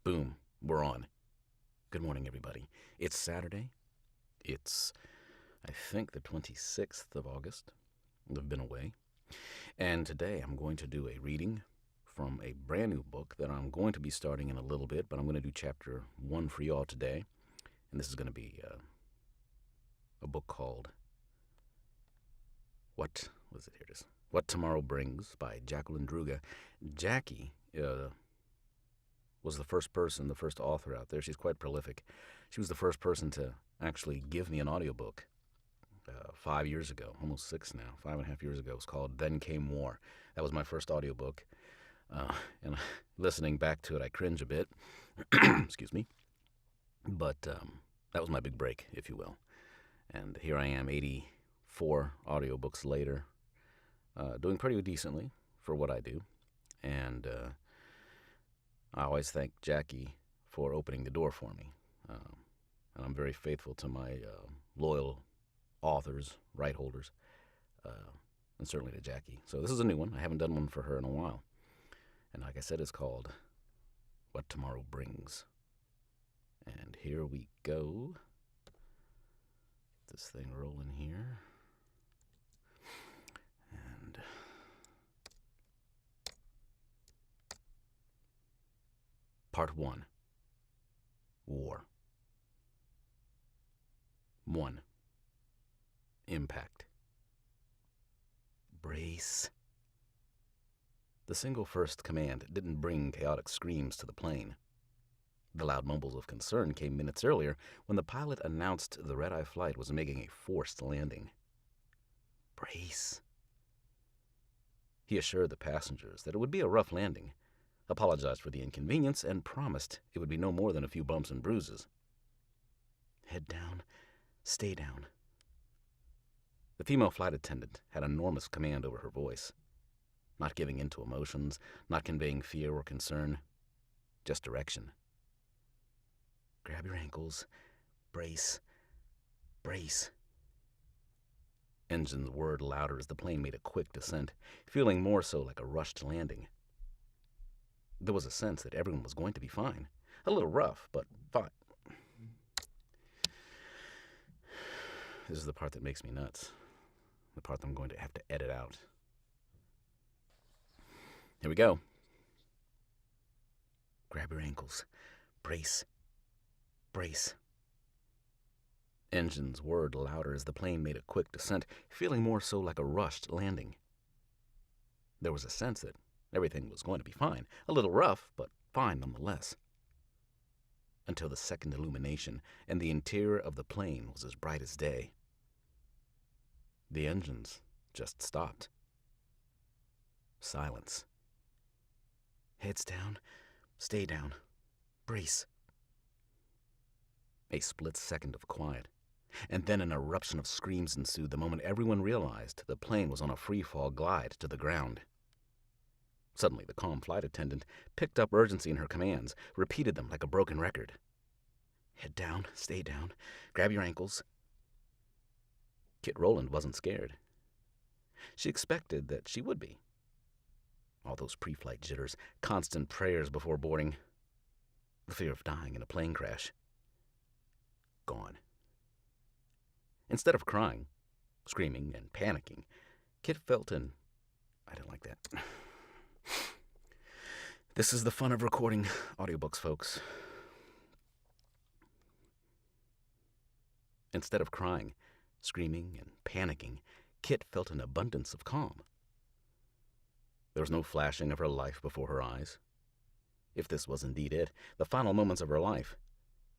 Boom, we're on. Good morning, everybody. It's Saturday. It's, I think, the 26th of August. I've been away. And today I'm going to do a reading from a brand new book that I'm going to be starting in a little bit, but I'm going to do chapter 1 for y'all today. And this is going to be a book called What Tomorrow Brings by Jacqueline Druga. Jackie was the first author out there. She's quite prolific. She was the first person to actually give me an audiobook 5 years ago, almost 6 now, 5.5 years ago. It was called Then Came War. That was my first audiobook. And listening back to it, I cringe a bit. Excuse me. But that was my big break, if you will. And here I am, 84 audiobooks later, doing pretty decently for what I do. And I always thank Jackie for opening the door for me. And I'm very faithful to my loyal authors, right holders, and certainly to Jackie. So this is a new one. I haven't done one for her in a while. And like I said, it's called What Tomorrow Brings. And here we go. Get this thing rolling here. And Part 1. War. 1. Impact. Brace. The single first command didn't bring chaotic screams to the plane. The loud mumbles of concern came minutes earlier when the pilot announced the red-eye flight was making a forced landing. Brace. He assured the passengers that it would be a rough landing, apologized for the inconvenience, and promised it would be no more than a few bumps and bruises. Head down, stay down. The female flight attendant had enormous command over her voice, not giving in to emotions, not conveying fear or concern, just direction. Grab your ankles, brace, brace. Engines whirred louder as the plane made a quick descent, feeling more so like a rushed landing. There was a sense that everyone was going to be fine. A little rough, but fine. This is the part that makes me nuts. The part that I'm going to have to edit out. Here we go. Grab your ankles. Brace. Brace. Engines whirred louder as the plane made a quick descent, feeling more so like a rushed landing. There was a sense that everything was going to be fine. A little rough, but fine nonetheless. Until the second illumination, and the interior of the plane was as bright as day. The engines just stopped. Silence. Heads down, stay down, brace. A split second of quiet, and then an eruption of screams ensued the moment everyone realized the plane was on a free-fall glide to the ground. Suddenly, the calm flight attendant picked up urgency in her commands, repeated them like a broken record. Head down, stay down, grab your ankles. Kit Rowland wasn't scared. She expected that she would be. All those pre-flight jitters, constant prayers before boarding, the fear of dying in a plane crash. Gone. Instead of crying, screaming, and panicking, Kit felt I didn't like that. This is the fun of recording audiobooks, folks. Instead of crying, screaming, and panicking, Kit felt an abundance of calm. There was no flashing of her life before her eyes. If this was indeed it, the final moments of her life,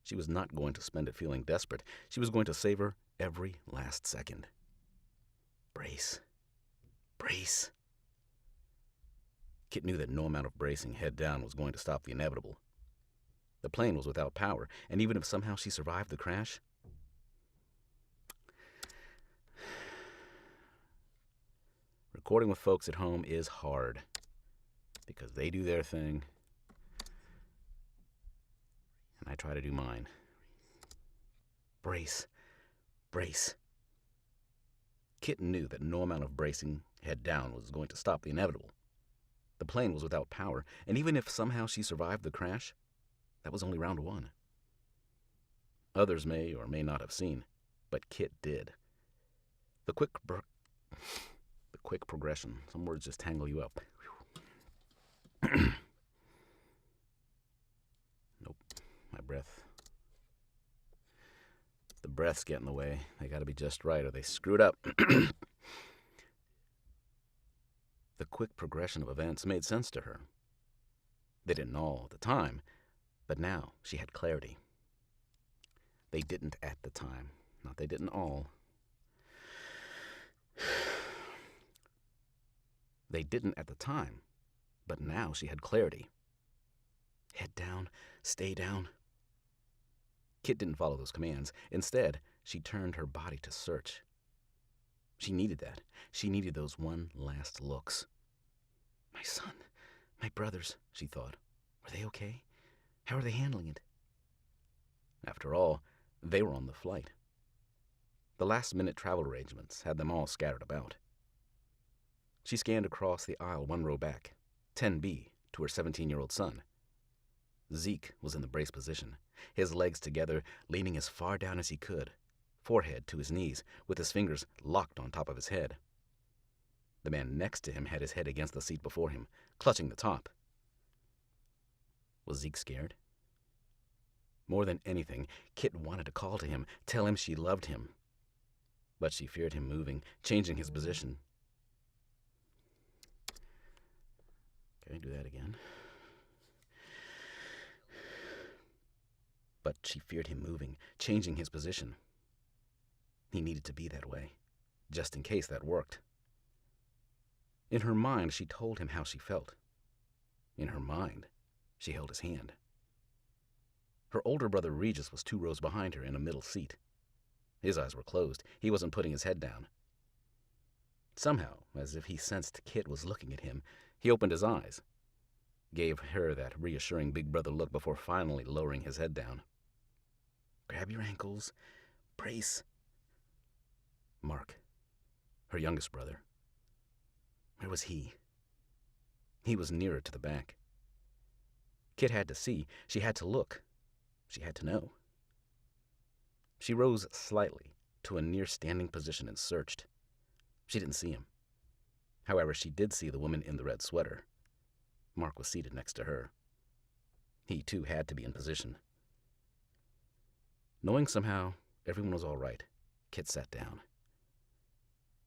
she was not going to spend it feeling desperate. She was going to savor every last second. Brace. Brace. Kit knew that no amount of bracing head down was going to stop the inevitable. The plane was without power, and even if somehow she survived the crash, recording with folks at home is hard because they do their thing and I try to do mine. Brace. Brace. Kit knew that no amount of bracing head down was going to stop the inevitable. The plane was without power, and even if somehow she survived the crash, That was only round one. Others may or may not have seen, but Kit did. The quick progression. Some words just tangle you up. Nope. My breath. The breaths get in the way. They gotta be just right or they screwed up. The quick progression of events made sense to her. They didn't all at the time, but now she had clarity. They didn't at the time. Not they didn't all. They didn't at the time, but now she had clarity. Head down, stay down. Kit didn't follow those commands. Instead, she turned her body to search. She needed that. She needed those one last looks. My son, my brothers, she thought. Were they okay? How are they handling it? After all, they were on the flight. The last-minute travel arrangements had them all scattered about. She scanned across the aisle one row back, 10B, to her 17-year-old son. Zeke was in the brace position, his legs together, leaning as far down as he could, forehead to his knees, with his fingers locked on top of his head. The man next to him had his head against the seat before him, clutching the top. Was Zeke scared? More than anything, Kit wanted to call to him, tell him she loved him. But she feared him moving, changing his position. Okay, do that again. But she feared him moving, changing his position. He needed to be that way, just in case that worked. In her mind, she told him how she felt. In her mind, she held his hand. Her older brother Regis was 2 rows behind her in a middle seat. His eyes were closed. He wasn't putting his head down. Somehow, as if he sensed Kit was looking at him, he opened his eyes, gave her that reassuring big brother look before finally lowering his head down. Grab your ankles. Brace. Mark, her youngest brother. Where was he? He was nearer to the back. Kit had to see. She had to look. She had to know. She rose slightly to a near-standing position and searched. She didn't see him. However, she did see the woman in the red sweater. Mark was seated next to her. He, too, had to be in position. Knowing somehow everyone was all right, Kit sat down.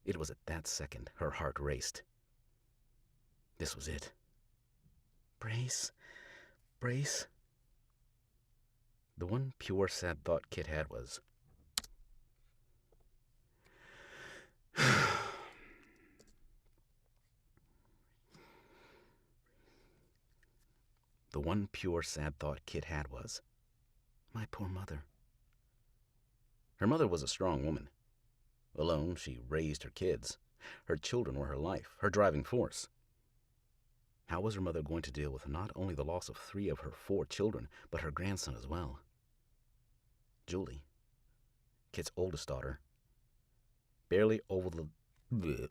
It was at that second her heart raced. This was it. Brace. Brace. The one pure sad thought Kit had was, the one pure sad thought Kit had was, my poor mother. Her mother was a strong woman. Alone, she raised her kids. Her children were her life, her driving force. How was her mother going to deal with not only the loss of 3 of her 4 children, but her grandson as well? Julie, Kit's oldest daughter, barely over the legal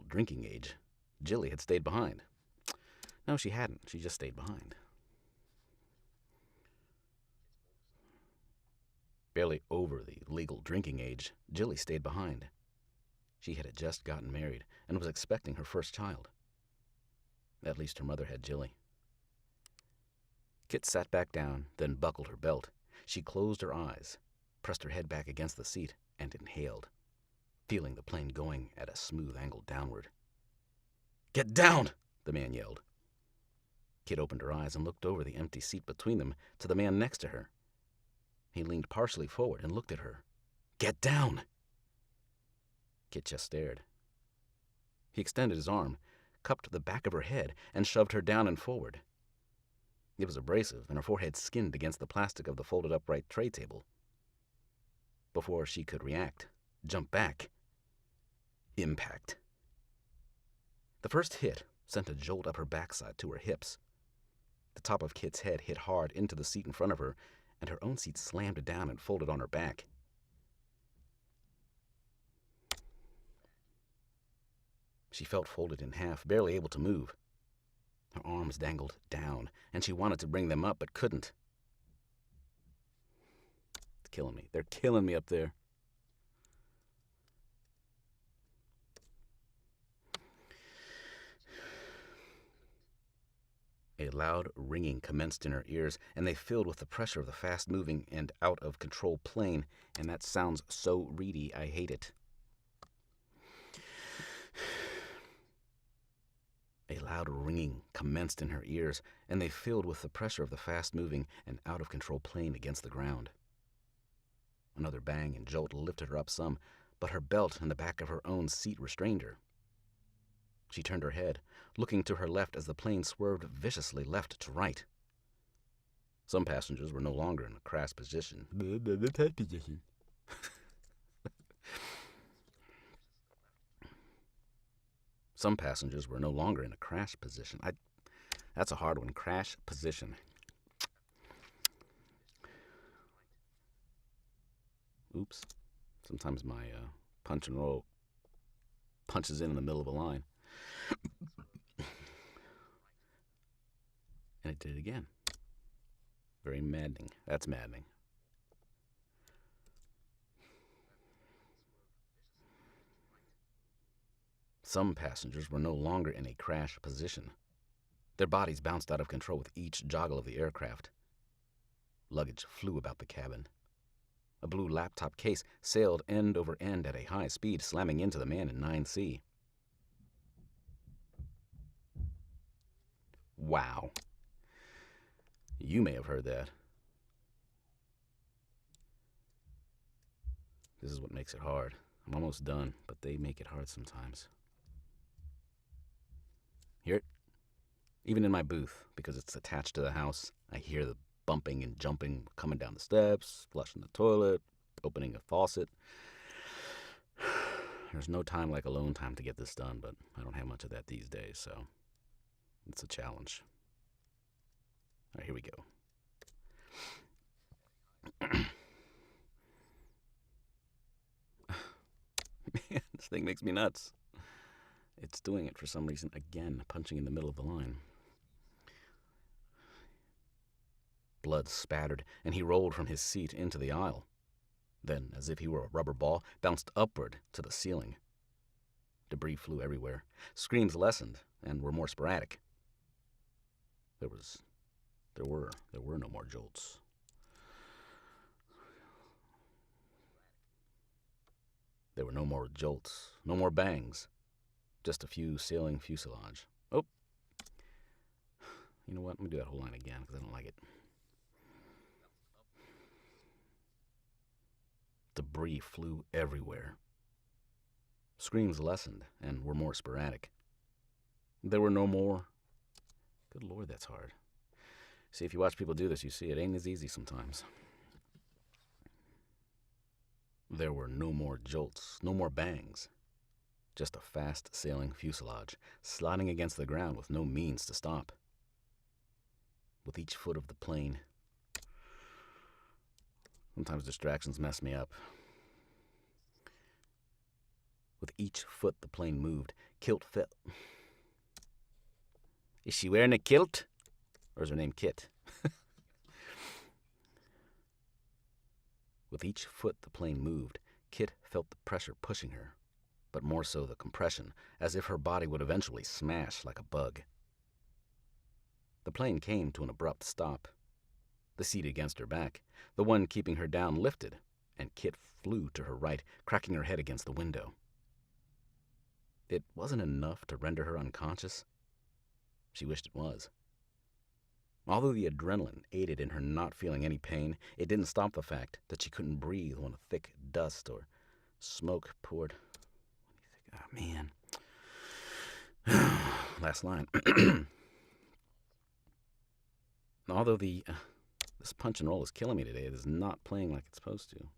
drinking age, Jilly had stayed behind. No, she hadn't. She just stayed behind. Barely over the legal drinking age, Jilly stayed behind. She had just gotten married and was expecting her first child. At least her mother had Jilly. Kit sat back down, then buckled her belt. She closed her eyes, pressed her head back against the seat, and inhaled, feeling the plane going at a smooth angle downward. Get down! The man yelled. Kit opened her eyes and looked over the empty seat between them to the man next to her. He leaned partially forward and looked at her. Get down! Kit just stared. He extended his arm, cupped the back of her head, and shoved her down and forward. It was abrasive, and her forehead skinned against the plastic of the folded upright tray table. Before she could react, jump back. Impact. The first hit sent a jolt up her backside to her hips. The top of Kit's head hit hard into the seat in front of her, and her own seat slammed down and folded on her back. She felt folded in half, barely able to move. Her arms dangled down, and she wanted to bring them up, but couldn't. It's killing me. They're killing me up there. A loud ringing commenced in her ears, and they filled with the pressure of the fast-moving and out-of-control plane, and that sounds so reedy, I hate it. A loud ringing commenced in her ears, and they filled with the pressure of the fast-moving and out-of-control plane against the ground. Another bang and jolt lifted her up some, but her belt and the back of her own seat restrained her. She turned her head, looking to her left as the plane swerved viciously left to right. Some passengers were no longer in a crash position. Some passengers were no longer in a crash position. That's a hard one. Crash position. Oops. Sometimes my punch and roll punches in the middle of a line. And it did it again. Very maddening. That's maddening. Some passengers were no longer in a crash position. Their bodies bounced out of control with each joggle of the aircraft. Luggage flew about the cabin. A blue laptop case sailed end over end at a high speed, slamming into the man in 9C. Wow. You may have heard that. This is what makes it hard. I'm almost done, but they make it hard sometimes. Hear it? Even in my booth, because it's attached to the house, I hear the bumping and jumping coming down the steps, flushing the toilet, opening a faucet. There's no time like alone time to get this done, but I don't have much of that these days, so it's a challenge. All right, here we go. Man, this thing makes me nuts. It's doing it for some reason again, punching in the middle of the line. Blood spattered, and he rolled from his seat into the aisle. Then, as if he were a rubber ball, bounced upward to the ceiling. Debris flew everywhere. Screams lessened and were more sporadic. There were no more jolts. There were no more jolts, no more bangs. Just a few sailing fuselage. Oh! You know what? Let me do that whole line again because I don't like it. Debris flew everywhere. Screams lessened and were more sporadic. There were no more... Good Lord, that's hard. See, if you watch people do this, you see it ain't as easy sometimes. There were no more jolts, no more bangs. Just a fast-sailing fuselage, sliding against the ground with no means to stop. With each foot of the plane... Sometimes distractions mess me up. With each foot the plane moved, kilt fell... Is she wearing a kilt? Or is her name Kit? With each foot the plane moved, Kit felt the pressure pushing her, but more so the compression, as if her body would eventually smash like a bug. The plane came to an abrupt stop. The seat against her back, the one keeping her down, lifted, and Kit flew to her right, cracking her head against the window. It wasn't enough to render her unconscious. She wished it was. Although the adrenaline aided in her not feeling any pain, it didn't stop the fact that she couldn't breathe when a thick dust or smoke poured. What do you think? Oh, man. Last line. Although this punch and roll is killing me today, it is not playing like it's supposed to.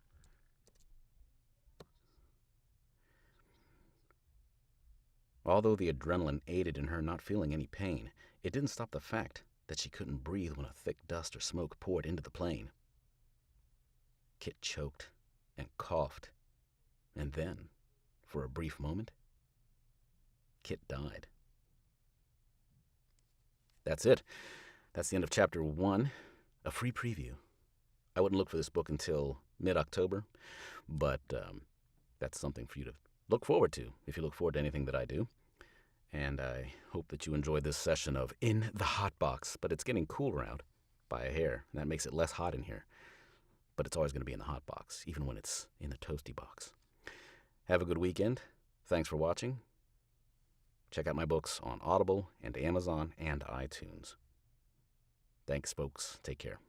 Although the adrenaline aided in her not feeling any pain, it didn't stop the fact that she couldn't breathe when a thick dust or smoke poured into the plane. Kit choked and coughed, and then, for a brief moment, Kit died. That's it. That's the end of chapter 1, a free preview. I wouldn't look for this book until mid-October, but that's something for you to look forward to if you look forward to anything that I do. And I hope that you enjoyed this session of In the Hot Box, but it's getting cooler out by a hair, and that makes it less hot in here. But it's always going to be in the hot box, even when it's in the toasty box. Have a good weekend. Thanks for watching. Check out my books on Audible and Amazon and iTunes. Thanks, folks. Take care.